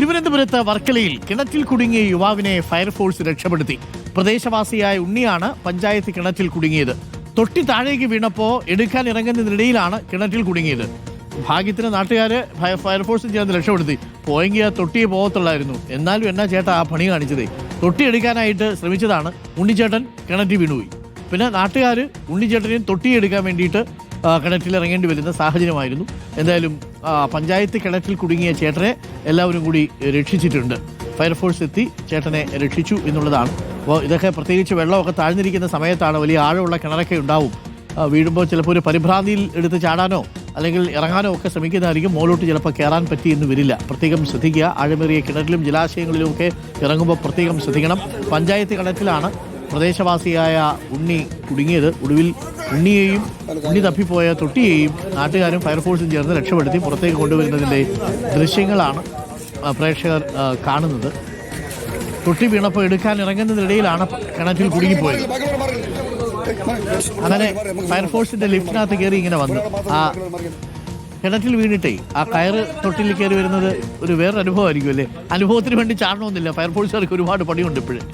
തിരുവനന്തപുരത്ത് വർക്കലയിൽ കിണറ്റിൽ കുടുങ്ങിയ യുവാവിനെ ഫയർഫോഴ്സ് രക്ഷപ്പെടുത്തി. പ്രദേശവാസിയായ ഉണ്ണിയാണ് പഞ്ചായത്ത് കിണറ്റിൽ കുടുങ്ങിയത്. തൊട്ടി താഴേക്ക് വീണപ്പോൾ എടുക്കാൻ ഇറങ്ങുന്നതിനിടയിലാണ് കിണറ്റിൽ കുടുങ്ങിയത്. ഭാഗ്യത്തിന് നാട്ടുകാര് ഫയർഫോഴ്സും ചേർന്ന് രക്ഷപ്പെടുത്തി. പോയെങ്കിൽ ആ തൊട്ടിയെ പോകത്തുള്ളായിരുന്നു. എന്നാലും എന്നാ ചേട്ടാ ആ പണി കാണിച്ചതേ. തൊട്ടി എടുക്കാനായിട്ട് ശ്രമിച്ചതാണ്, ഉണ്ണിച്ചേട്ടൻ കിണറ്റിൽ വീണുപോയി. പിന്നെ നാട്ടുകാർ ഉണ്ണിച്ചേട്ടനെയും തൊട്ടി എടുക്കാൻ വേണ്ടിയിട്ട് കിണറ്റിൽ ഇറങ്ങേണ്ടി വരുന്ന സാഹചര്യമായിരുന്നു. എന്തായാലും പഞ്ചായത്ത് കിണറ്റിൽ കുടുങ്ങിയ ചേട്ടനെ എല്ലാവരും കൂടി രക്ഷിച്ചിട്ടുണ്ട്. ഫയർഫോഴ്സ് എത്തി ചേട്ടനെ രക്ഷിച്ചു എന്നുള്ളതാണ്. അപ്പോൾ ഇതൊക്കെ പ്രത്യേകിച്ച് വെള്ളമൊക്കെ താഴ്ന്നിരിക്കുന്ന സമയത്താണ്. വലിയ ആഴമുള്ള കിണറൊക്കെ ഉണ്ടാവും. വീഴുമ്പോൾ ചിലപ്പോൾ ഒരു പരിഭ്രാന്തിയിൽ എടുത്ത് ചാടാനോ അല്ലെങ്കിൽ ഇറങ്ങാനോ ഒക്കെ ശ്രമിക്കുന്നതായിരിക്കും. മുകളിലോട്ട് ചിലപ്പോൾ കയറാൻ പറ്റിയെന്ന് വരില്ല. പ്രത്യേകം ശ്രദ്ധിക്കുക. ആഴമേറിയ കിണറ്റിലും ജലാശയങ്ങളിലും ഒക്കെ ഇറങ്ങുമ്പോൾ പ്രത്യേകം ശ്രദ്ധിക്കണം. പഞ്ചായത്ത് കിണറ്റിലാണ് പ്രദേശവാസിയായ ഉണ്ണി കുടുങ്ങിയത്. ഒടുവിൽ ഉണ്ണിയെയും ഉണ്ണി തപ്പിപ്പോയ തൊട്ടിയെയും നാട്ടുകാരും ഫയർഫോഴ്സും ചേർന്ന് രക്ഷപ്പെടുത്തി പുറത്തേക്ക് കൊണ്ടുവരുന്നതിൻ്റെ ദൃശ്യങ്ങളാണ് പ്രേക്ഷകർ കാണുന്നത്. തൊട്ടി വീണപ്പോൾ എടുക്കാൻ ഇറങ്ങുന്നതിനിടയിലാണ് കിണറ്റിൽ കുടുങ്ങിപ്പോയത്. അങ്ങനെ ഫയർഫോഴ്സിന്റെ ലിഫ്റ്റിനകത്ത് കയറി ഇങ്ങനെ വന്നു. ആ കിണറ്റിൽ വീണിട്ടേ ആ കയറ് തൊട്ടിൽ കയറി വരുന്നത് ഒരു വേറൊരു അനുഭവമായിരിക്കും അല്ലേ. അനുഭവത്തിന് വേണ്ടി ചാടണമെന്നില്ല. ഫയർഫോഴ്സുകാർക്ക് ഒരുപാട് പണിയുണ്ട് ഇപ്പോഴും.